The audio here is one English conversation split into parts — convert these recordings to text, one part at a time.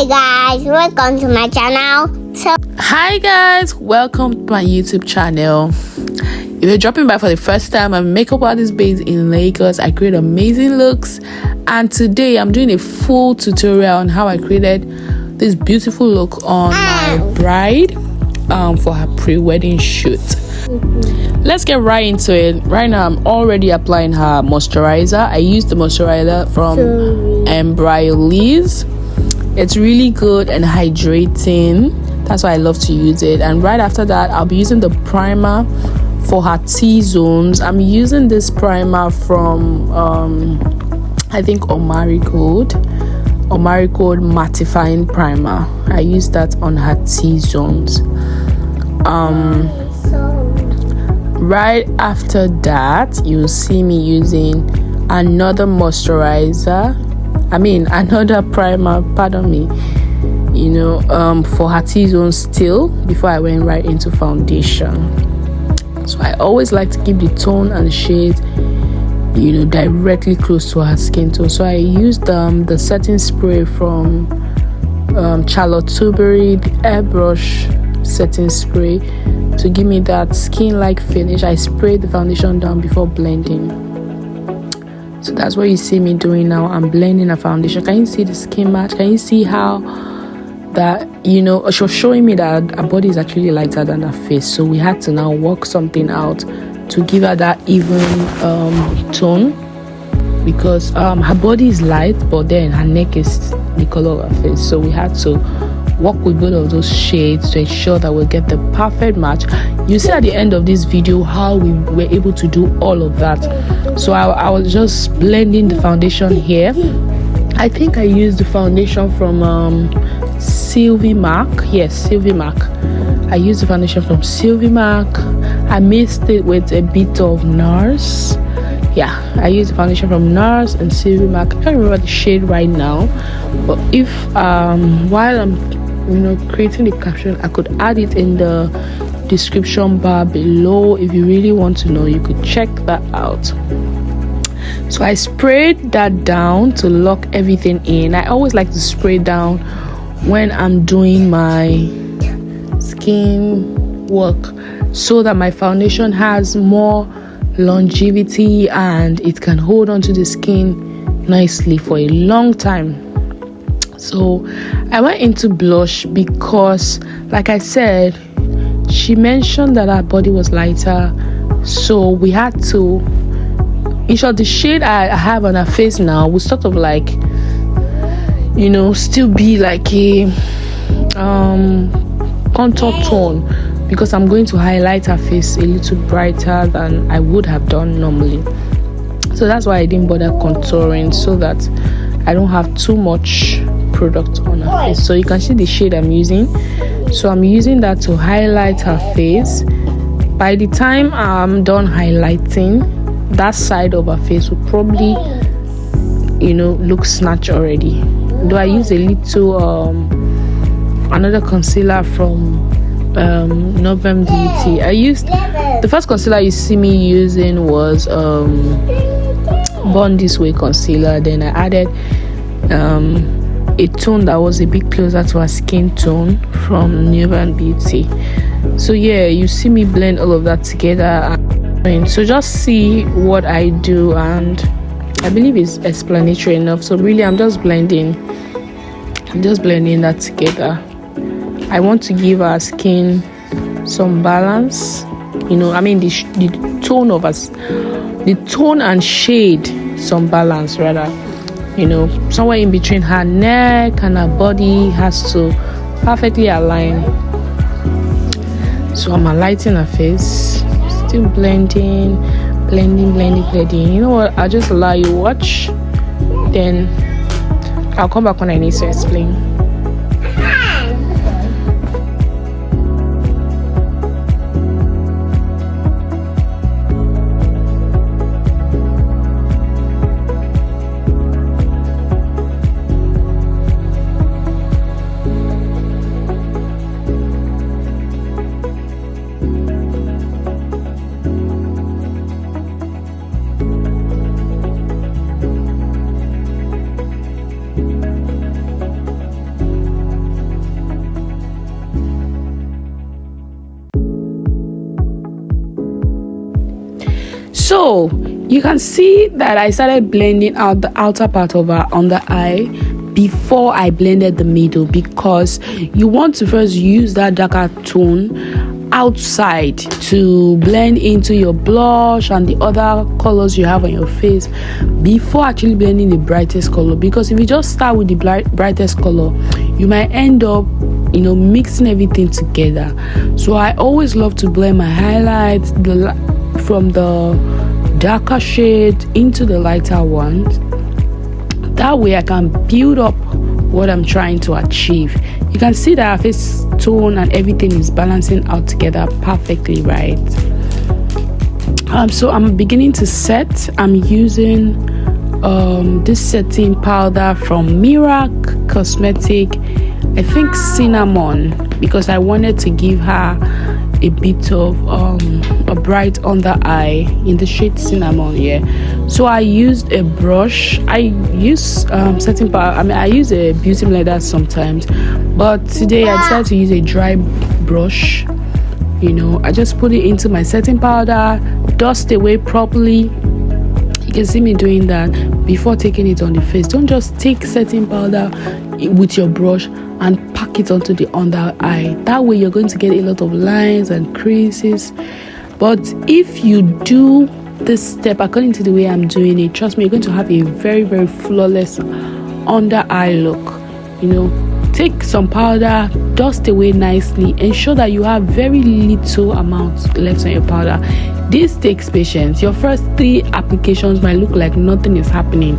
Hi guys, welcome to my channel. Hi guys, welcome to my YouTube channel. If you're dropping by for the first time, I'm a makeup artist based in Lagos. I create amazing looks, and today I'm doing a full tutorial on how I created this beautiful look on my bride for her pre-wedding shoot. Let's get right into it. Right now I'm already applying her moisturizer. I used the moisturizer from Embryolisse. It's really good and hydrating. That's why I love to use it. And right after that, I'll be using the primer for her T-zones. I'm using this primer from I think Omari Code mattifying primer. I use that on her T-zones. Right after that, you'll see me using another moisturizer, another primer, pardon me, for her T-zone still, before I went right into foundation. So I always like to keep the tone and shade directly close to her skin tone. So I used the setting spray from Charlotte Tilbury, the airbrush setting spray, to give me that skin-like finish. I sprayed the foundation down before blending. So that's what you see me doing now. I'm blending a foundation. Can you see the skin match? Can you see how that, she was showing me that her body is actually lighter than her face. So we had to now work something out to give her that even tone, because her body is light, but then her neck is the color of her face. So we had to work with both of those shades to ensure that we'll get the perfect match. You see at the end of this video how we were able to do all of that. So I was just blending the foundation here. I think I used the foundation from Sylvimak. Yes, Sylvimak. I used the foundation from Sylvimak. I mixed it with a bit of NARS. Yeah, I used the foundation from NARS and Sylvimak. I can't remember the shade right now, but if while I'm creating the caption, I could add it in the description bar below. If you really want to know, you could check that out. So I sprayed that down to lock everything in. I always like to spray down when I'm doing my skin work, so that my foundation has more longevity and it can hold on to the skin nicely for a long time. So I went into blush because, like I said, she mentioned that her body was lighter, so we had to, in short, the shade I have on her face now will sort of like still be like a contour tone, because I'm going to highlight her face a little brighter than I would have done normally. So that's why I didn't bother contouring, so that I don't have too much product on her face. So you can see the shade I'm using. So I'm using that to highlight her face. By the time I'm done highlighting, that side of her face will probably look snatched already. Though I use a little another concealer from Nubian. I used the first concealer you see me using was Born This Way concealer. Then I added a tone that was a bit closer to her skin tone from Nubian. So yeah, you see me blend all of that together. So just see what I do, and I believe it's explanatory enough. So really I'm just blending that together. I want to give our skin some balance, the tone of us, the tone and shade, some balance rather, somewhere in between her neck and her body has to perfectly align. So I'm highlighting her face, still blending. You know what, I'll just allow you watch, then I'll come back when I need to explain. So you can see that I started blending out the outer part of our under eye before I blended the middle, because you want to first use that darker tone outside to blend into your blush and the other colors you have on your face before actually blending the brightest color. Because if you just start with the brightest color, you might end up mixing everything together. So I always love to blend my highlights from the darker shade into the lighter ones. That way I can build up what I'm trying to achieve. You can see that our face tone and everything is balancing out together perfectly, right? So I'm beginning to set. I'm using this setting powder from Merak Cosmetic, I think cinnamon, because I wanted to give her a bit of a bright under eye in the shade cinnamon. So I used a brush. I use setting powder. I use a beauty blender sometimes, but today I decided to use a dry brush. I just put it into my setting powder, dust away properly. You can see me doing that before taking it on the face. Don't just take setting powder with your brush and pack it onto the under eye. That way you're going to get a lot of lines and creases. But if you do this step according to the way I'm doing it, trust me, you're going to have a very, very flawless under eye look. Take some powder, dust away nicely, ensure that you have very little amount left on your powder. This takes patience. Your first 3 applications might look like nothing is happening,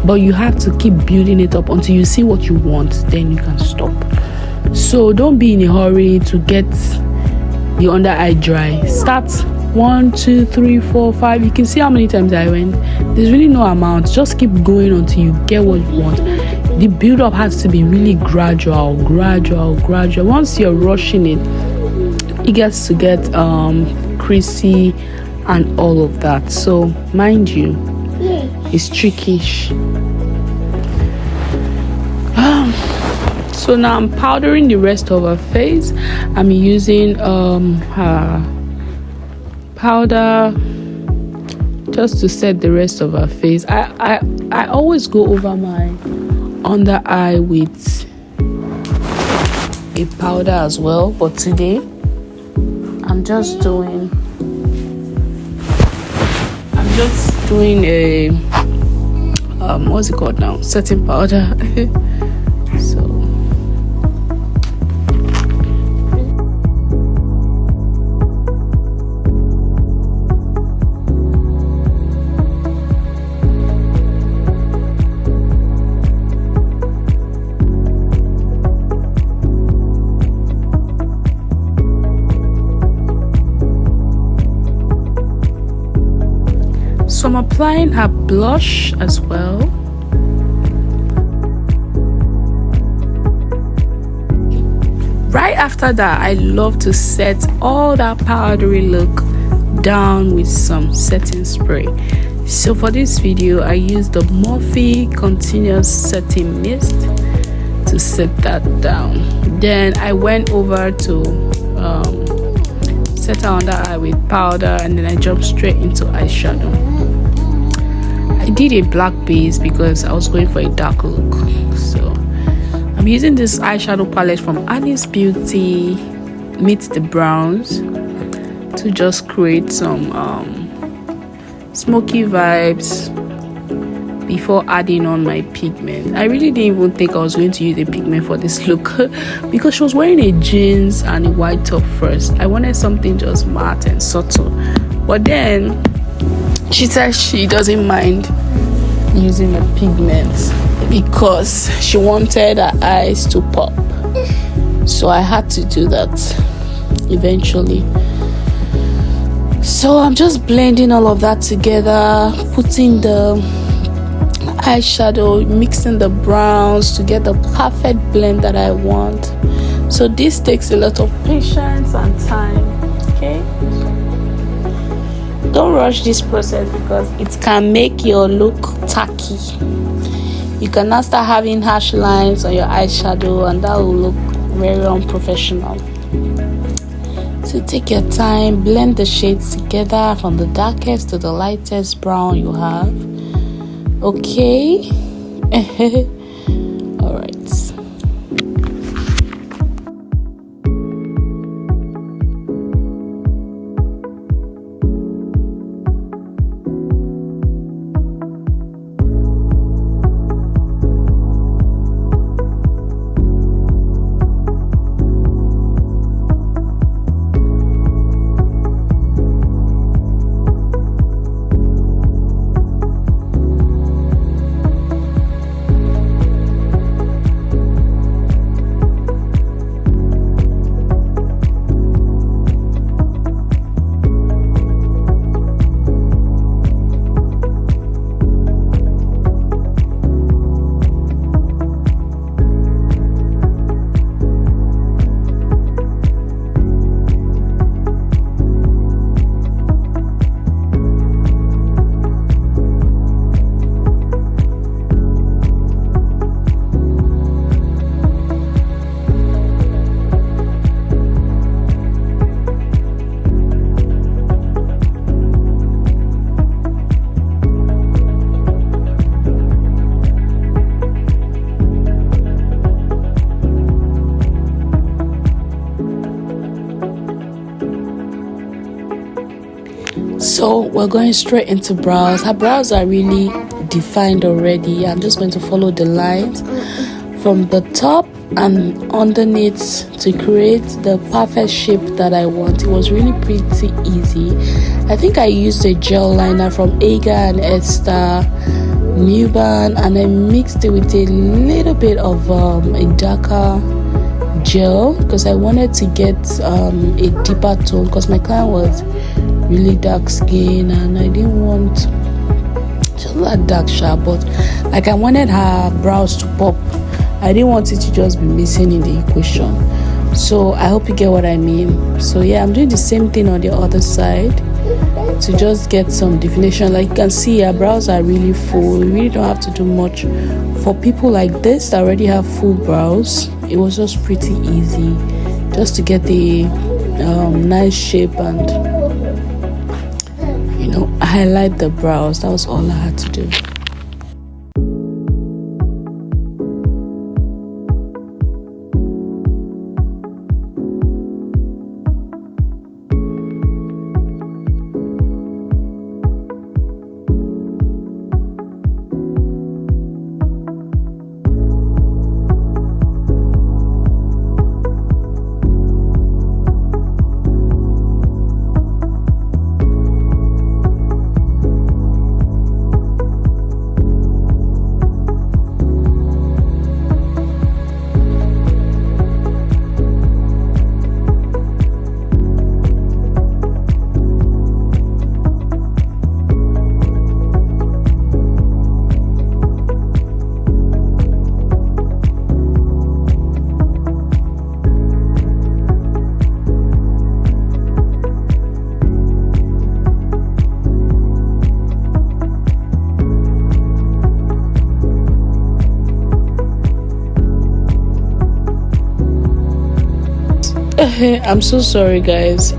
but you have to keep building it up until you see what you want, then you can stop. So don't be in a hurry to get your under eye dry. Start 1, 2, 3, 4, 5. You can see how many times I went. There's really no amount. Just keep going until you get what you want. The build up has to be really gradual. Once you're rushing it gets to get creasy and all of that. So mind you, it's trickish. So now I'm powdering the rest of her face. I'm using her powder just to set the rest of her face. I always go over my under eye with a powder as well, but today I'm just doing a what's it called now, setting powder. So I'm applying her blush as well. Right after that, I love to set all that powdery look down with some setting spray. So for this video, I used the Morphe Continuous Setting Mist to set that down. Then I went over to set her under eye with powder, and then I jumped straight into eyeshadow. I did a black base because I was going for a dark look. So I'm using this eyeshadow palette from Annie's Beauty Meet the Browns to just create some smoky vibes before adding on my pigment. I really didn't even think I was going to use a pigment for this look because she was wearing a jeans and a white top first. I wanted something just matte and subtle, but then she said she doesn't mind using a pigment because she wanted her eyes to pop. So I had to do that eventually. So I'm just blending all of that together, putting the eyeshadow, mixing the browns to get the perfect blend that I want. So this takes a lot of patience and time. Okay, don't rush this process because it can make your look tacky. You can now start having harsh lines on your eyeshadow and that will look very unprofessional. So take your time, blend the shades together from the darkest to the lightest brown you have. Okay. All right. So we're going straight into brows. Her brows are really defined already. I'm just going to follow the lines from the top and underneath to create the perfect shape that I want. It was really pretty easy. I think I used a gel liner from Aga and Esther Nubian, and I mixed it with a little bit of a darker gel because I wanted to get a deeper tone because my client was really dark skin and I didn't want just that dark sharp, but like I wanted her brows to pop. I didn't want it to just be missing in the equation. So I hope you get what I mean. So yeah, I'm doing the same thing on the other side to just get some definition. Like you can see, her brows are really full. You really don't have to do much. For people like this that already have full brows, it was just pretty easy just to get the nice shape and highlight the brows. That was all I had to do. I'm so sorry guys.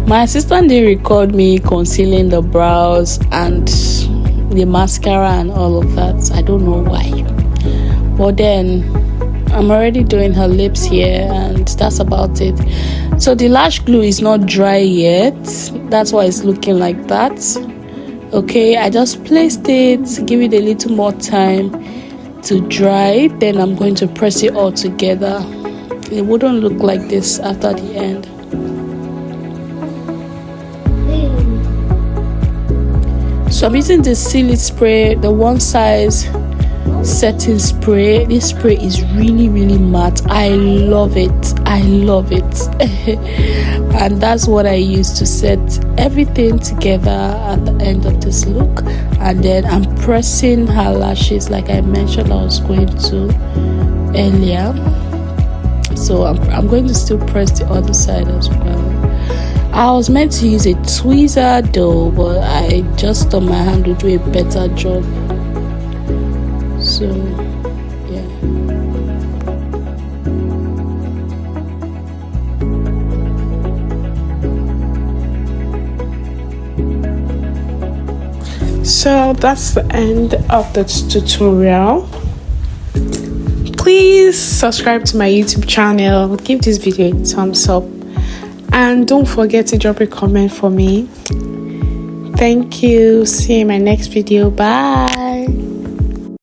My assistant didn't record me concealing the brows and the mascara and all of that. I don't know why, but then I'm already doing her lips here and that's about it. So the lash glue is not dry yet, that's why it's looking like that. Okay, I just placed it, give it a little more time to dry, then I'm going to press it all together. It wouldn't look like this after the end. So I'm using the Silly spray, the one size setting spray. This spray is really matte. I love it. And that's what I use to set everything together at the end of this look. And then I'm pressing her lashes like I mentioned I was going to earlier. So I'm going to still press the other side as well. I was meant to use a tweezer though, but I just thought my hand would do a better job. So yeah. So that's the end of the tutorial. Please subscribe to my YouTube channel, give this video a thumbs up, and don't forget to drop a comment for me. Thank you. See you in my next video. Bye.